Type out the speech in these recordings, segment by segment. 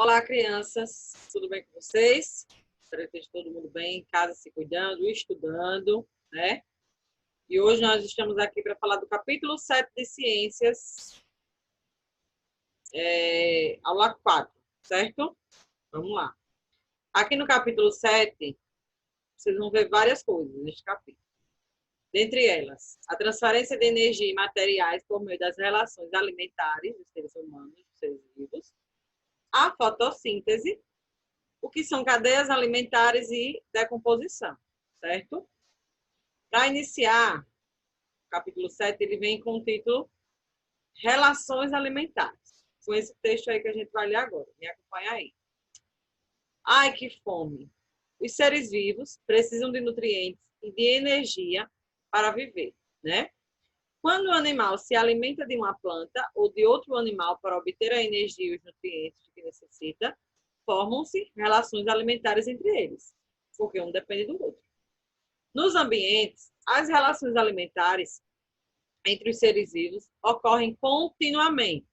Olá, crianças, tudo bem com vocês? Espero que esteja todo mundo bem, em casa, se cuidando, estudando, né? E hoje nós estamos aqui para falar do capítulo 7 de Ciências, aula 4, certo? Vamos lá. Aqui no capítulo 7, vocês vão ver várias coisas neste capítulo. Dentre elas, a transferência de energia e materiais por meio das relações alimentares dos seres humanos, dos seres vivos, a fotossíntese, o que são cadeias alimentares e decomposição, certo? Para iniciar, o capítulo 7, ele vem com o título Relações Alimentares. Com esse texto aí que a gente vai ler agora. Me acompanha aí. Ai, que fome! Os seres vivos precisam de nutrientes e de energia para viver, né? Quando o animal se alimenta de uma planta ou de outro animal para obter a energia e os nutrientes que necessita, formam-se relações alimentares entre eles, porque um depende do outro. Nos ambientes, as relações alimentares entre os seres vivos ocorrem continuamente.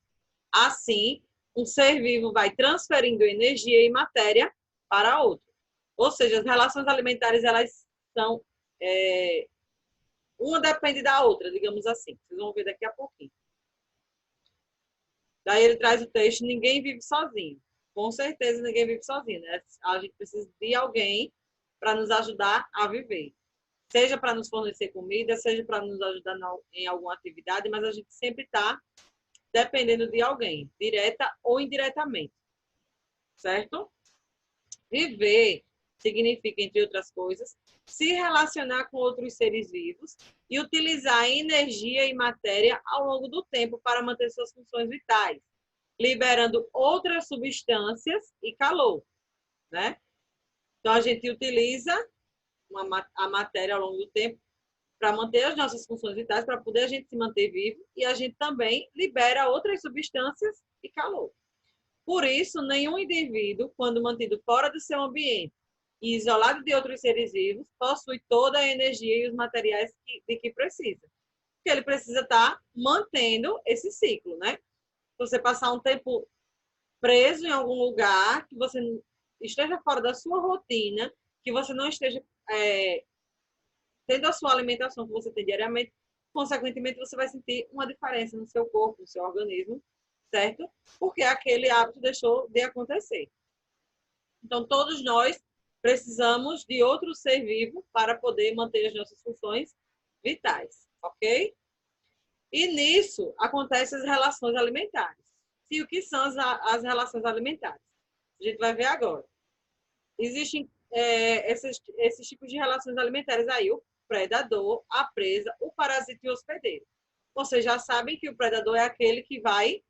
Assim, um ser vivo vai transferindo energia e matéria para outro. Ou seja, as relações alimentares, elas são... uma depende da outra, digamos assim. Vocês vão ver daqui a pouquinho. Daí ele traz o texto, ninguém vive sozinho. Com certeza ninguém vive sozinho, né? A gente precisa de alguém para nos ajudar a viver. Seja para nos fornecer comida, seja para nos ajudar em alguma atividade, mas a gente sempre está dependendo de alguém, direta ou indiretamente. Certo? Viver significa, entre outras coisas, se relacionar com outros seres vivos e utilizar energia e matéria ao longo do tempo para manter suas funções vitais, liberando outras substâncias e calor, né? Então, a gente utiliza a matéria ao longo do tempo para manter as nossas funções vitais, para poder a gente se manter vivo, e a gente também libera outras substâncias e calor. Por isso, nenhum indivíduo, quando mantido fora do seu ambiente e isolado de outros seres vivos, possui toda a energia e os materiais de que precisa. Porque ele precisa estar mantendo esse ciclo, né? Você passar um tempo preso em algum lugar, que você esteja fora da sua rotina, que você não esteja tendo a sua alimentação que você tem diariamente, consequentemente você vai sentir uma diferença no seu corpo, no seu organismo, certo? Porque aquele hábito deixou de acontecer. Então, todos nós precisamos de outro ser vivo para poder manter as nossas funções vitais, ok? E nisso acontecem as relações alimentares. E o que são as relações alimentares? A gente vai ver agora. Existem esses tipos de relações alimentares aí, o predador, a presa, o parasita e o hospedeiro. Vocês já sabem que o predador é aquele que vai,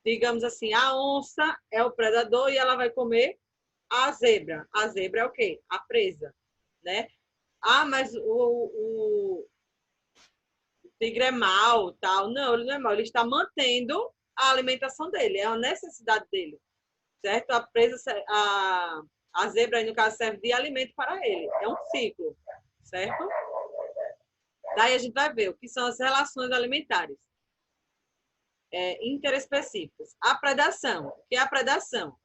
digamos assim, a onça é o predador e ela vai comer a zebra. A zebra é o quê? A presa, né? Ah, mas o tigre é mau, tal. Não, ele não é mau, ele está mantendo a alimentação dele, é a necessidade dele, certo? A presa, a zebra, aí, no caso, serve de alimento para ele. É um ciclo, certo? Daí a gente vai ver o que são as relações alimentares interespecíficas. A predação. O que é a predação?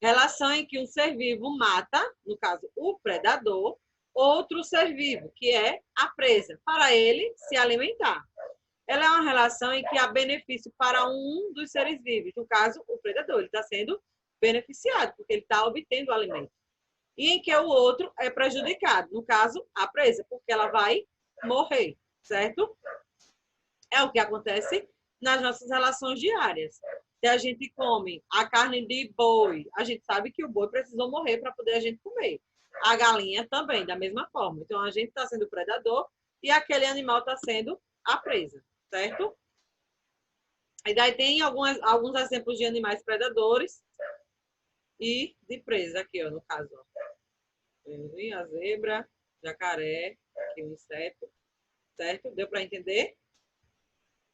Relação em que um ser vivo mata, no caso, o predador, outro ser vivo, que é a presa, para ele se alimentar. Ela é uma relação em que há benefício para um dos seres vivos, no caso, o predador. Ele está sendo beneficiado, porque ele está obtendo o alimento. E em que o outro é prejudicado, no caso, a presa, porque ela vai morrer, certo? É o que acontece nas nossas relações diárias. Se a gente come a carne de boi, a gente sabe que o boi precisou morrer para poder a gente comer. A galinha também, da mesma forma. Então, a gente está sendo o predador e aquele animal está sendo a presa, certo? E daí tem alguns exemplos de animais predadores e de presa aqui, ó, no caso. Ó. A zebra, jacaré, aqui o inseto, certo? Deu para entender?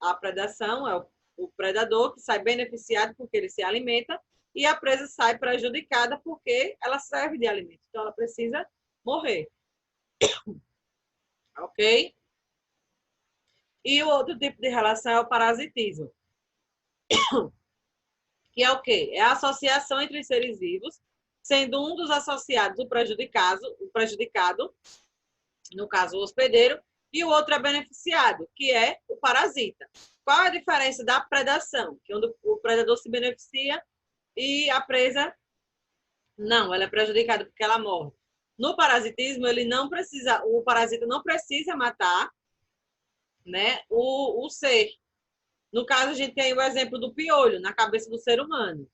A predação é o predador que sai beneficiado porque ele se alimenta e a presa sai prejudicada porque ela serve de alimento. Então, ela precisa morrer. Ok? E o outro tipo de relação é o parasitismo. que é o quê? É a associação entre os seres vivos, sendo um dos associados o prejudicado, no caso o hospedeiro, e o outro é beneficiado, que é o parasita. Qual é a diferença da predação? Que onde o predador se beneficia e a presa não, ela é prejudicada porque ela morre. No parasitismo, o parasita não precisa matar, né, o ser. No caso, a gente tem o exemplo do piolho na cabeça do ser humano.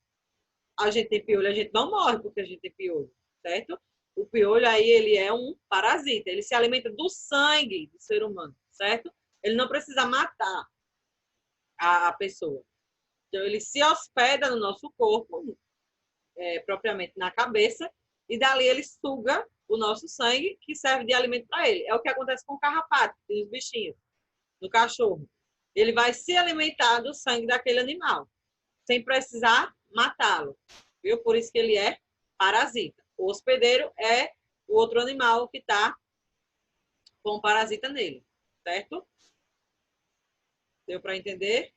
A gente tem piolho, a gente não morre porque a gente tem piolho, certo? O piolho aí, ele é um parasita, ele se alimenta do sangue do ser humano, certo? Ele não precisa matar a pessoa. Então, ele se hospeda no nosso corpo, propriamente na cabeça, e dali ele suga o nosso sangue, que serve de alimento para ele. É o que acontece com o carrapato, com os bichinhos, no cachorro. Ele vai se alimentar do sangue daquele animal, sem precisar matá-lo, viu? Por isso que ele é parasita. O hospedeiro é o outro animal que está com parasita nele, certo? Deu para entender?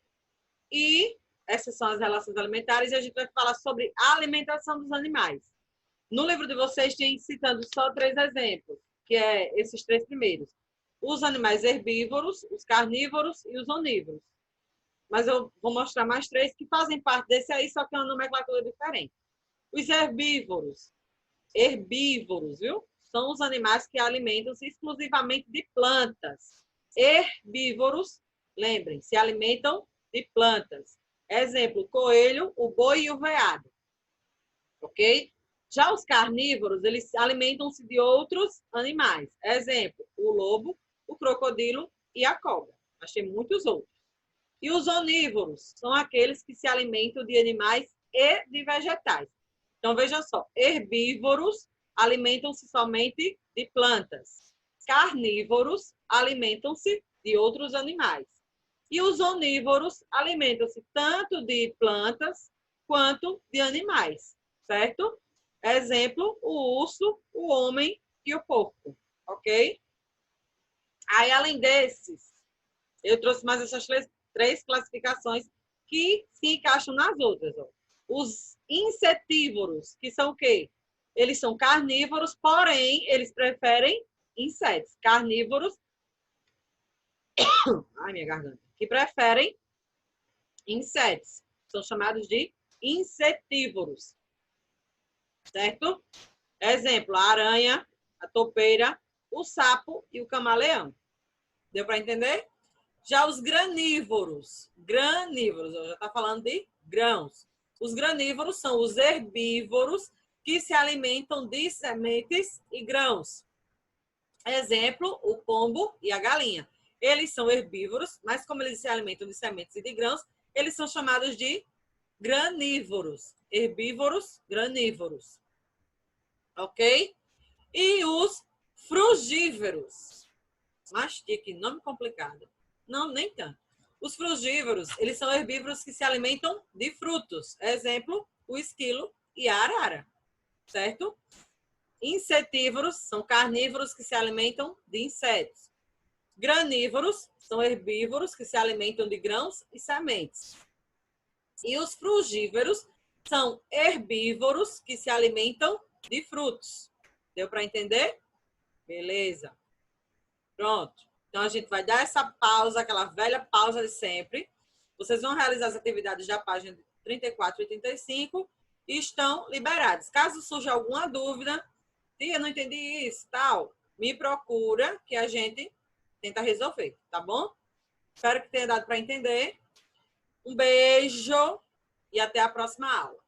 E essas são as relações alimentares e a gente vai falar sobre a alimentação dos animais. No livro de vocês tem citando só 3 exemplos, que é esses 3 primeiros. Os animais herbívoros, os carnívoros e os onívoros. Mas eu vou mostrar mais 3 que fazem parte desse aí, só que é uma nomenclatura diferente. Os herbívoros, viu? São os animais que alimentam-se exclusivamente de plantas. Herbívoros, lembrem, se alimentam de plantas. Exemplo, coelho, o boi e o veado. Ok? Já os carnívoros, eles alimentam-se de outros animais. Exemplo, o lobo, o crocodilo e a cobra. Mas tem muitos outros. E os onívoros são aqueles que se alimentam de animais e de vegetais. Então, veja só, herbívoros alimentam-se somente de plantas. Carnívoros alimentam-se de outros animais. E os onívoros alimentam-se tanto de plantas quanto de animais, certo? Exemplo, o urso, o homem e o porco, ok? Aí, além desses, eu trouxe mais essas 3 classificações que se encaixam nas outras. Ó. Os insetívoros, que são o quê? Eles são carnívoros, porém, eles preferem insetos. Carnívoros, ai, minha garganta, que preferem insetos. São chamados de insetívoros. Certo? Exemplo, a aranha, a topeira, o sapo e o camaleão. Deu para entender? Já os granívoros, eu já está falando de grãos. Os granívoros são os herbívoros que se alimentam de sementes e grãos. Exemplo, o pombo e a galinha. Eles são herbívoros, mas como eles se alimentam de sementes e de grãos, eles são chamados de granívoros. Herbívoros, granívoros. Ok? E os frugívoros. Mastique, nome complicado. Não, nem tanto. Os frugívoros, eles são herbívoros que se alimentam de frutos. Exemplo, o esquilo e a arara. Certo? Insetívoros são carnívoros que se alimentam de insetos. Granívoros são herbívoros que se alimentam de grãos e sementes. E os frugívoros são herbívoros que se alimentam de frutos. Deu para entender? Beleza. Pronto. Então, a gente vai dar essa pausa, aquela velha pausa de sempre. Vocês vão realizar as atividades da página 34 e 35 e estão liberados. Caso surja alguma dúvida, tia, não entendi isso, tal, me procura que a gente tenta resolver, tá bom? Espero que tenha dado para entender. Um beijo e até a próxima aula.